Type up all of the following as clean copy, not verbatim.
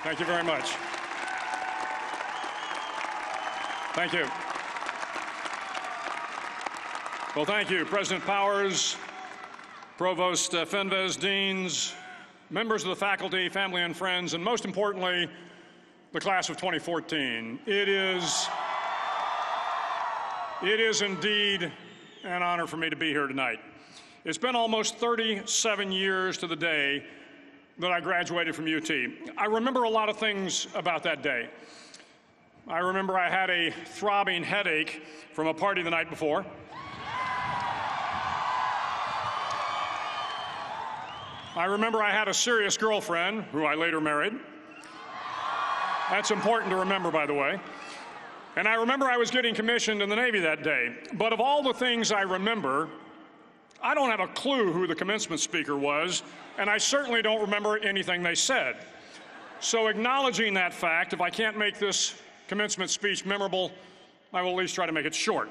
Thank you very much. Thank you. Well, thank you, President Powers, Provost Fenves, deans, members of the faculty, family and friends, and most importantly, the class of 2014. It is indeed an honor for me to be here tonight. It's been almost 37 years to the day that I graduated from UT. I remember a lot of things about that day. I remember I had a throbbing headache from a party the night before. I remember I had a serious girlfriend, who I later married. That's important to remember, by the way. And I remember I was getting commissioned in the Navy that day. But of all the things I remember, I don't have a clue who the commencement speaker was, and I certainly don't remember anything they said. So acknowledging that fact, if I can't make this commencement speech memorable, I will at least try to make it short.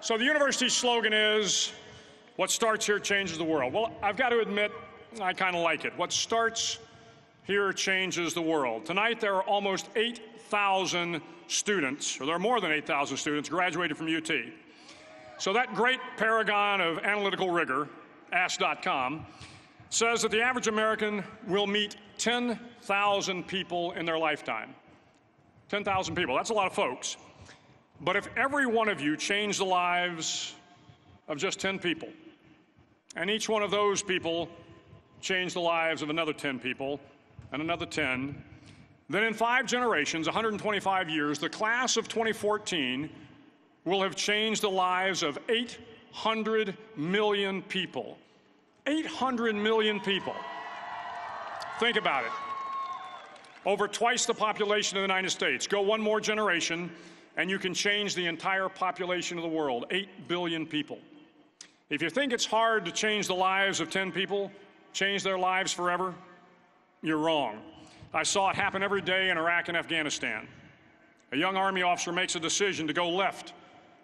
So the university's slogan is, what starts here changes the world. Well, I've got to admit, I kind of like it. What starts here changes the world. Tonight, there are almost 8,000 students, or there are more than 8,000 students graduated from UT. So that great paragon of analytical rigor, Ask.com, says that the average American will meet 10,000 people in their lifetime. 10,000 people, that's a lot of folks. But if every one of you changed the lives of just 10 people, and each one of those people changed the lives of another 10 people, and another 10, then in 5 generations, 125 years, the class of 2014 will have changed the lives of 800 million people. 800 million people. Think about it. Over twice the population of the United States. Go one more generation, and you can change the entire population of the world, 8 billion people. If you think it's hard to change the lives of 10 people, change their lives forever, you're wrong. I saw it happen every day in Iraq and Afghanistan. A young Army officer makes a decision to go left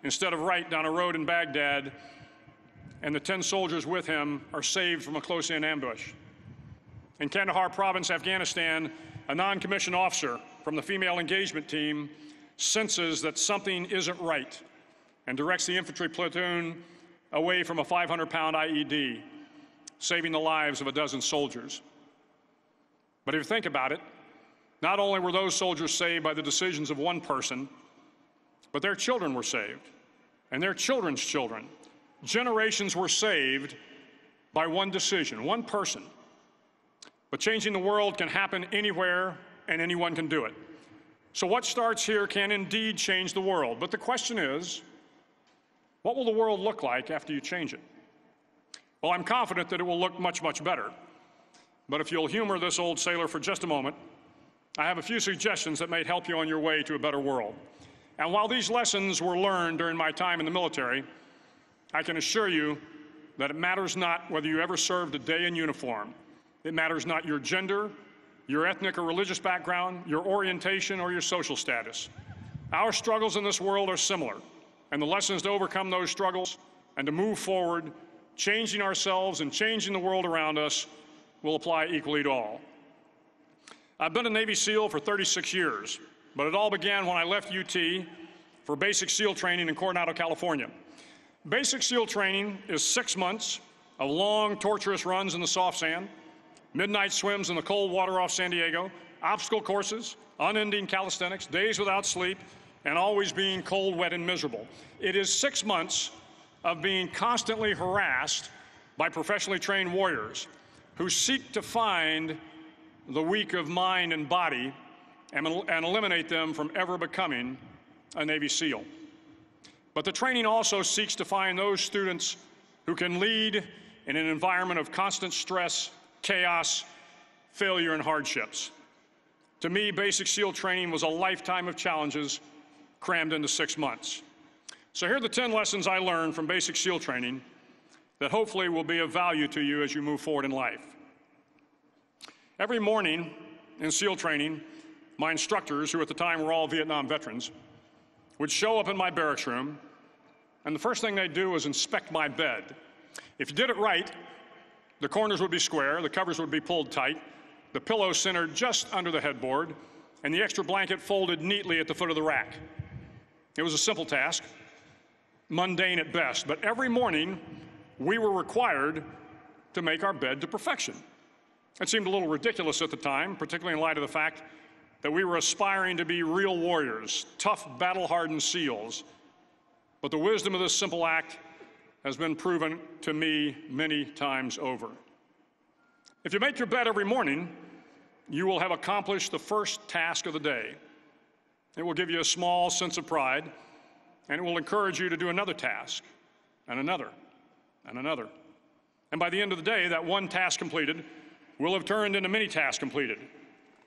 instead of right down a road in Baghdad, and the 10 soldiers with him are saved from a close-in ambush. In Kandahar province, Afghanistan, a non-commissioned officer from the female engagement team senses that something isn't right and directs the infantry platoon away from a 500-pound IED, saving the lives of a dozen soldiers. But if you think about it, not only were those soldiers saved by the decisions of one person, but their children were saved, and their children's children. Generations were saved by one decision, one person. But changing the world can happen anywhere, and anyone can do it. So what starts here can indeed change the world. But the question is, what will the world look like after you change it? Well, I'm confident that it will look much, much better. But if you'll humor this old sailor for just a moment, I have a few suggestions that may help you on your way to a better world. And while these lessons were learned during my time in the military, I can assure you that it matters not whether you ever served a day in uniform. It matters not your gender, your ethnic or religious background, your orientation, or your social status. Our struggles in this world are similar, and the lessons to overcome those struggles and to move forward, changing ourselves and changing the world around us, will apply equally to all. I've been a Navy SEAL for 36 years, but it all began when I left UT for basic SEAL training in Coronado, California. Basic SEAL training is 6 months of long, torturous runs in the soft sand, midnight swims in the cold water off San Diego, obstacle courses, unending calisthenics, days without sleep, and always being cold, wet, and miserable. It is 6 months of being constantly harassed by professionally trained warriors who seek to find the weak of mind and body and eliminate them from ever becoming a Navy SEAL. But the training also seeks to find those students who can lead in an environment of constant stress, chaos, failure, and hardships. To me, basic SEAL training was a lifetime of challenges crammed into 6 months. So here are the 10 lessons I learned from basic SEAL training that hopefully will be of value to you as you move forward in life. Every morning in SEAL training, my instructors, who at the time were all Vietnam veterans, would show up in my barracks room, and the first thing they'd do was inspect my bed. If you did it right, the corners would be square, the covers would be pulled tight, the pillow centered just under the headboard, and the extra blanket folded neatly at the foot of the rack. It was a simple task, mundane at best, but every morning we were required to make our bed to perfection. It seemed a little ridiculous at the time, particularly in light of the fact that we were aspiring to be real warriors, tough, battle-hardened SEALs. But the wisdom of this simple act has been proven to me many times over. If you make your bed every morning, you will have accomplished the first task of the day. It will give you a small sense of pride, and it will encourage you to do another task, and another, and another. And by the end of the day, that one task completed will have turned into many tasks completed.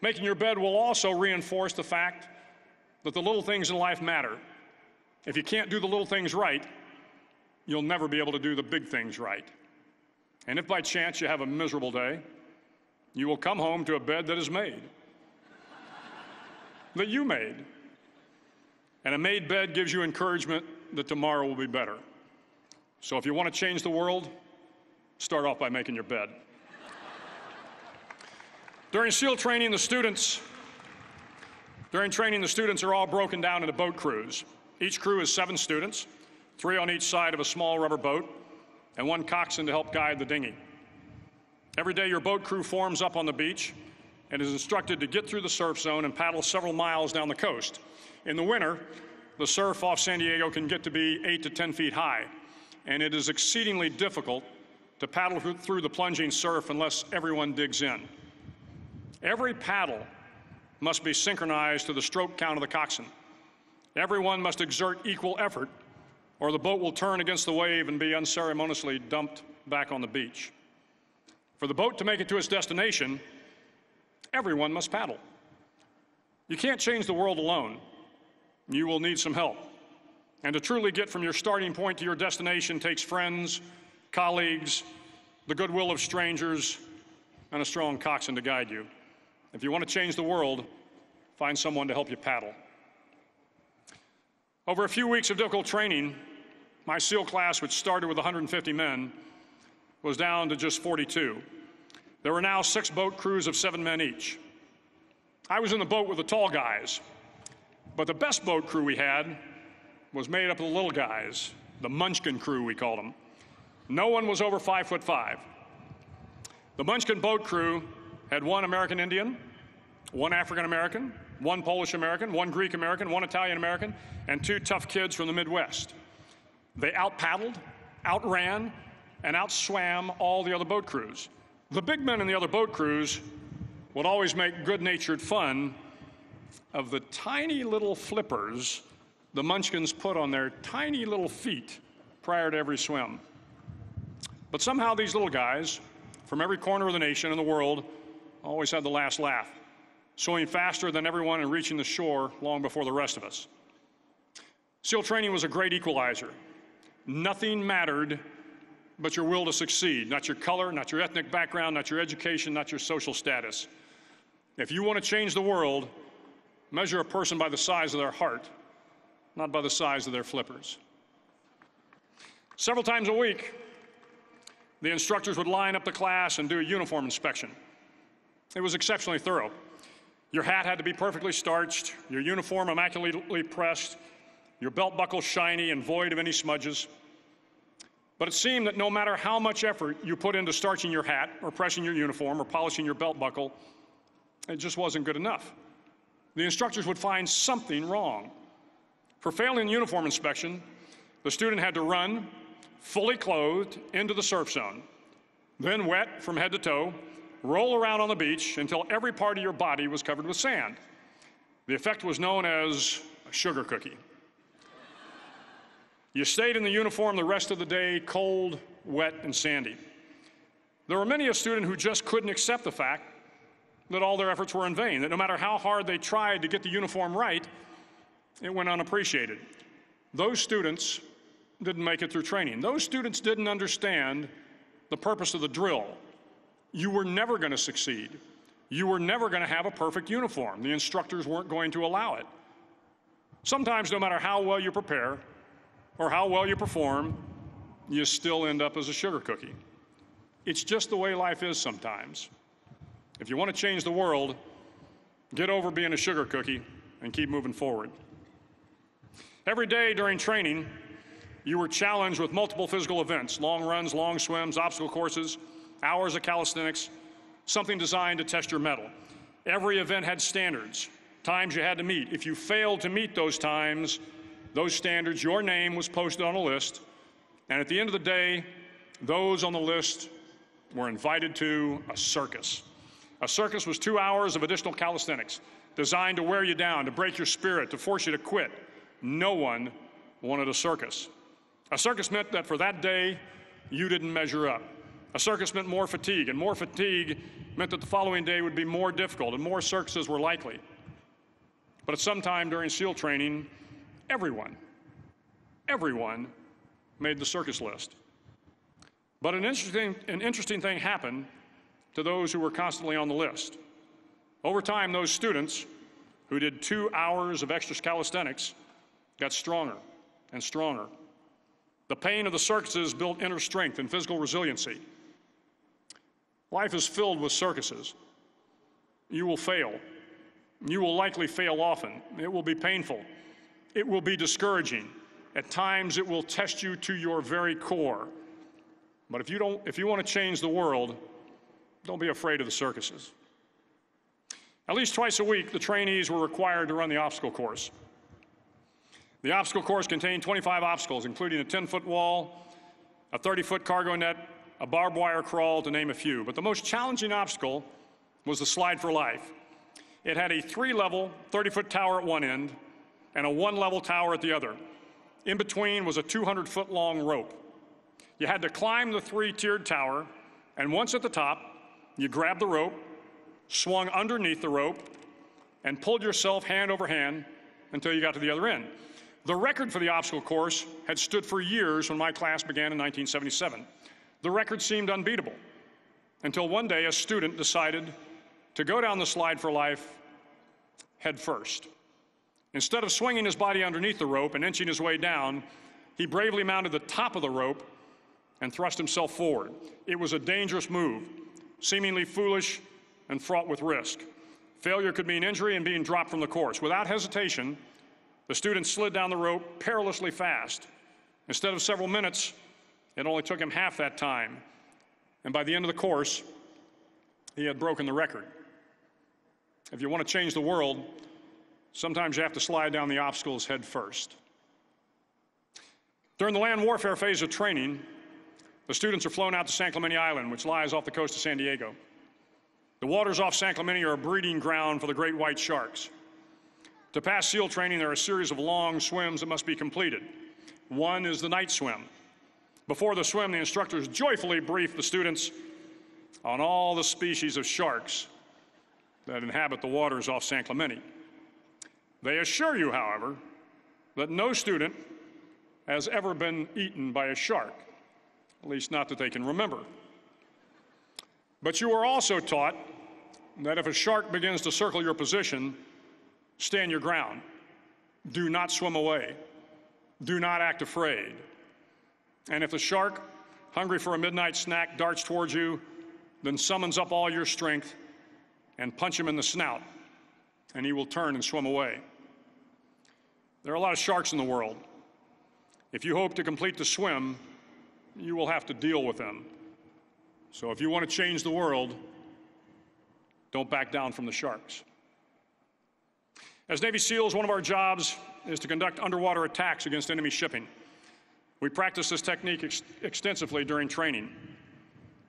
Making your bed will also reinforce the fact that the little things in life matter. If you can't do the little things right, you'll never be able to do the big things right. And if by chance you have a miserable day, you will come home to a bed that is made, that you made. And a made bed gives you encouragement that tomorrow will be better. So if you want to change the world, start off by making your bed. During SEAL training, the students are all broken down into boat crews. Each crew is 7 students, 3 on each side of a small rubber boat, and 1 coxswain to help guide the dinghy. Every day, your boat crew forms up on the beach and is instructed to get through the surf zone and paddle several miles down the coast. In the winter, the surf off San Diego can get to be 8 to 10 feet high, and it is exceedingly difficult to paddle through the plunging surf unless everyone digs in. Every paddle must be synchronized to the stroke count of the coxswain. Everyone must exert equal effort, or the boat will turn against the wave and be unceremoniously dumped back on the beach. For the boat to make it to its destination, everyone must paddle. You can't change the world alone. You will need some help. And to truly get from your starting point to your destination takes friends, colleagues, the goodwill of strangers, and a strong coxswain to guide you. If you want to change the world, find someone to help you paddle. Over a few weeks of difficult training, my SEAL class, which started with 150 men, was down to just 42. There were now 6 boat crews of 7 men each. I was in the boat with the tall guys, but the best boat crew we had was made up of the little guys, the Munchkin crew, we called them. No one was over 5'5". The Munchkin boat crew had 1 American Indian, 1 African American, 1 Polish American, 1 Greek American, 1 Italian American, and 2 tough kids from the Midwest. They out-paddled, outran, and outswam all the other boat crews. The big men in the other boat crews would always make good-natured fun of the tiny little flippers the Munchkins put on their tiny little feet prior to every swim. But somehow these little guys from every corner of the nation and the world always had the last laugh, swimming faster than everyone and reaching the shore long before the rest of us. SEAL training was a great equalizer. Nothing mattered but your will to succeed, not your color, not your ethnic background, not your education, not your social status. If you want to change the world, measure a person by the size of their heart, not by the size of their flippers. Several times a week, the instructors would line up the class and do a uniform inspection. It was exceptionally thorough. Your hat had to be perfectly starched, your uniform immaculately pressed, your belt buckle shiny and void of any smudges. But it seemed that no matter how much effort you put into starching your hat or pressing your uniform or polishing your belt buckle, it just wasn't good enough. The instructors would find something wrong. For failing the uniform inspection, the student had to run, fully clothed, into the surf zone, then wet from head to toe, roll around on the beach until every part of your body was covered with sand. The effect was known as a sugar cookie. You stayed in the uniform the rest of the day, cold, wet, and sandy. There were many a student who just couldn't accept the fact that all their efforts were in vain, that no matter how hard they tried to get the uniform right, it went unappreciated. Those students didn't make it through training. Those students didn't understand the purpose of the drill. You were never going to succeed. You were never going to have a perfect uniform. The instructors weren't going to allow it. Sometimes, no matter how well you prepare or how well you perform, you still end up as a sugar cookie. It's just the way life is sometimes. If you want to change the world, get over being a sugar cookie and keep moving forward. Every day during training, you were challenged with multiple physical events, long runs, long swims, obstacle courses, hours of calisthenics, something designed to test your mettle. Every event had standards, times you had to meet. If you failed to meet those times, those standards, your name was posted on a list, and at the end of the day, those on the list were invited to a circus. A circus was 2 hours of additional calisthenics, designed to wear you down, to break your spirit, to force you to quit. No one wanted a circus. A circus meant that for that day, you didn't measure up. A circus meant more fatigue, and more fatigue meant that the following day would be more difficult, and more circuses were likely. But at some time during SEAL training, everyone made the circus list. But an interesting thing happened to those who were constantly on the list. Over time, those students who did 2 hours of extra calisthenics got stronger and stronger. The pain of the circuses built inner strength and physical resiliency. Life is filled with circuses. You will fail. You will likely fail often. It will be painful. It will be discouraging. At times, it will test you to your very core. But if you want to change the world, don't be afraid of the circuses. At least twice a week, the trainees were required to run the obstacle course. The obstacle course contained 25 obstacles, including a 10-foot wall, a 30-foot cargo net, a barbed wire crawl, to name a few. But the most challenging obstacle was the slide for life. It had a 3-level, 30-foot tower at one end and a 1-level tower at the other. In between was a 200-foot-long rope. You had to climb the 3-tiered tower, and once at the top, you grabbed the rope, swung underneath the rope, and pulled yourself hand over hand until you got to the other end. The record for the obstacle course had stood for years when my class began in 1977. The record seemed unbeatable until one day a student decided to go down the slide for life head first. Instead of swinging his body underneath the rope and inching his way down, he bravely mounted the top of the rope and thrust himself forward. It was a dangerous move, seemingly foolish and fraught with risk. Failure could mean injury and being dropped from the course. Without hesitation, the student slid down the rope perilously fast. Instead of several minutes, it only took him half that time. And by the end of the course, he had broken the record. If you want to change the world, sometimes you have to slide down the obstacles head first. During the land warfare phase of training, the students are flown out to San Clemente Island, which lies off the coast of San Diego. The waters off San Clemente are a breeding ground for the great white sharks. To pass SEAL training, there are a series of long swims that must be completed. One is the night swim. Before the swim, the instructors joyfully brief the students on all the species of sharks that inhabit the waters off San Clemente. They assure you, however, that no student has ever been eaten by a shark, at least not that they can remember. But you are also taught that if a shark begins to circle your position, stand your ground. Do not swim away. Do not act afraid. And if the shark, hungry for a midnight snack, darts towards you, then summons up all your strength and punch him in the snout, and he will turn and swim away. There are a lot of sharks in the world. If you hope to complete the swim, you will have to deal with them. So if you want to change the world, don't back down from the sharks. As Navy SEALs, one of our jobs is to conduct underwater attacks against enemy shipping. We practice this technique extensively during training.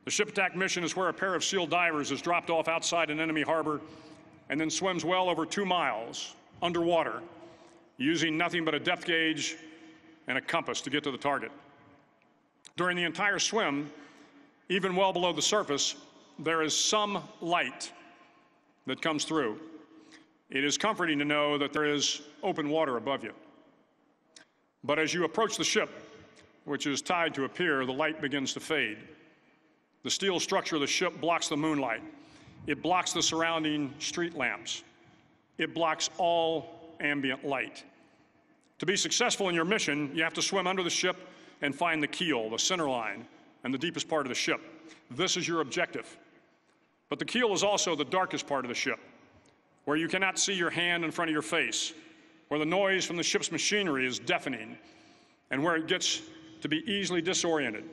The ship attack mission is where a pair of SEAL divers is dropped off outside an enemy harbor and then swims well over 2 miles underwater, using nothing but a depth gauge and a compass to get to the target. During the entire swim, even well below the surface, there is some light that comes through. It is comforting to know that there is open water above you. But as you approach the ship, which is tied to a pier, the light begins to fade. The steel structure of the ship blocks the moonlight. It blocks the surrounding street lamps. It blocks all ambient light. To be successful in your mission, you have to swim under the ship and find the keel, the center line, and the deepest part of the ship. This is your objective. But the keel is also the darkest part of the ship, where you cannot see your hand in front of your face, where the noise from the ship's machinery is deafening, and where it gets to be easily disoriented,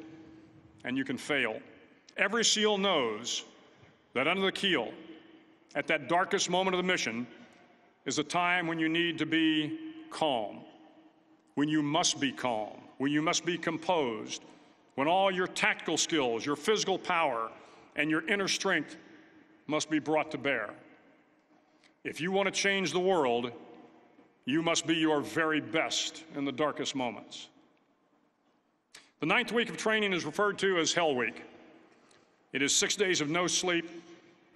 and you can fail. Every SEAL knows that under the keel, at that darkest moment of the mission, is a time when you need to be calm, when you must be calm, when you must be composed, when all your tactical skills, your physical power, and your inner strength must be brought to bear. If you want to change the world, you must be your very best in the darkest moments. The 9th week of training is referred to as Hell Week. It is 6 days of no sleep,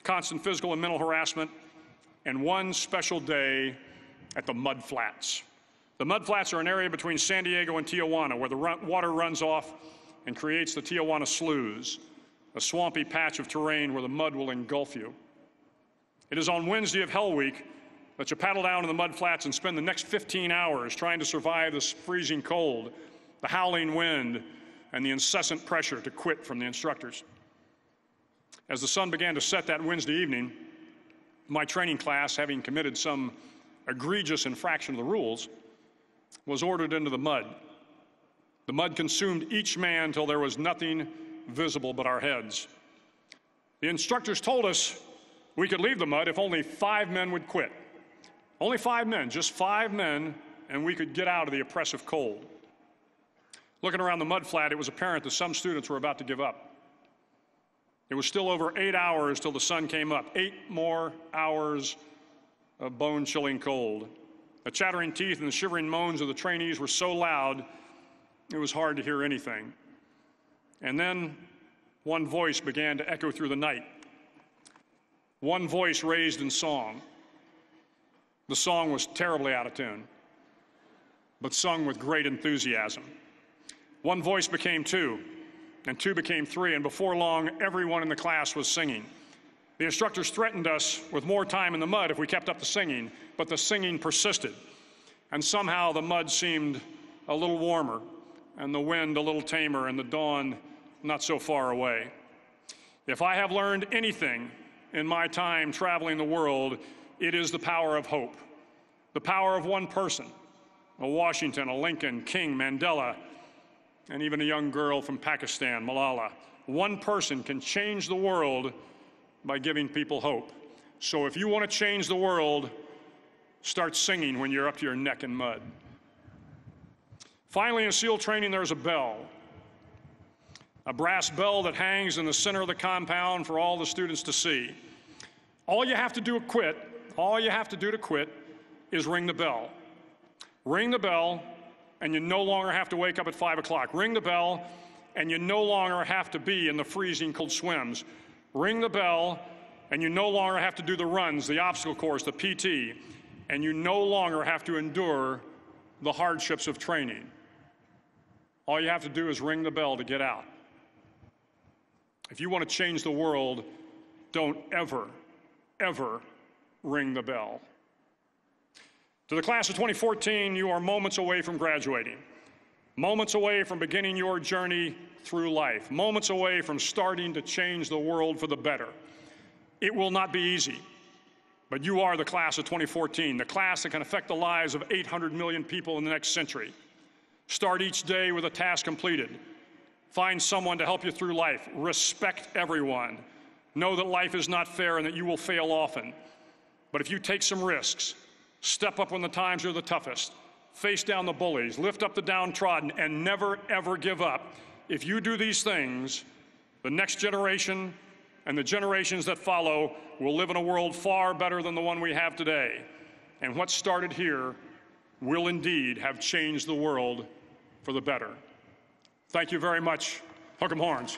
constant physical and mental harassment, and one special day at the Mud Flats. The Mud Flats are an area between San Diego and Tijuana where the water runs off and creates the Tijuana Sloughs, a swampy patch of terrain where the mud will engulf you. It is on Wednesday of Hell Week that you paddle down to the Mud Flats and spend the next 15 hours trying to survive this freezing cold, the howling wind, and the incessant pressure to quit from the instructors. As the sun began to set that Wednesday evening, my training class, having committed some egregious infraction of the rules, was ordered into the mud. The mud consumed each man till there was nothing visible but our heads. The instructors told us we could leave the mud if only 5 men would quit. Only 5 men, just 5 men, and we could get out of the oppressive cold. Looking around the mud flat, it was apparent that some students were about to give up. It was still over 8 hours till the sun came up. 8 more hours of bone-chilling cold. The chattering teeth and the shivering moans of the trainees were so loud, it was hard to hear anything. And then one voice began to echo through the night. One voice raised in song. The song was terribly out of tune, but sung with great enthusiasm. One voice became 2, and 2 became 3, and before long, everyone in the class was singing. The instructors threatened us with more time in the mud if we kept up the singing, but the singing persisted. And somehow the mud seemed a little warmer, and the wind a little tamer, and the dawn not so far away. If I have learned anything in my time traveling the world, it is the power of hope. The power of one person, a Washington, a Lincoln, King, Mandela, and even a young girl from Pakistan, Malala. One person can change the world by giving people hope. So if you want to change the world, start singing when you're up to your neck in mud. Finally, in SEAL training, there's a bell. A brass bell that hangs in the center of the compound for all the students to see. All you have to do to quit is ring the bell. Ring the bell, and you no longer have to wake up at 5 o'clock. Ring the bell, and you no longer have to be in the freezing cold swims. Ring the bell, and you no longer have to do the runs, the obstacle course, the PT, and you no longer have to endure the hardships of training. All you have to do is ring the bell to get out. If you want to change the world, don't ever, ever ring the bell. To the class of 2014, you are moments away from graduating, moments away from beginning your journey through life, moments away from starting to change the world for the better. It will not be easy, but you are the class of 2014, the class that can affect the lives of 800 million people in the next century. Start each day with a task completed. Find someone to help you through life. Respect everyone. Know that life is not fair and that you will fail often. But if you take some risks, step up when the times are the toughest, face down the bullies, lift up the downtrodden, and never, ever give up, if you do these things, the next generation and the generations that follow will live in a world far better than the one we have today. And what started here will indeed have changed the world for the better. Thank you very much. Hook 'em horns.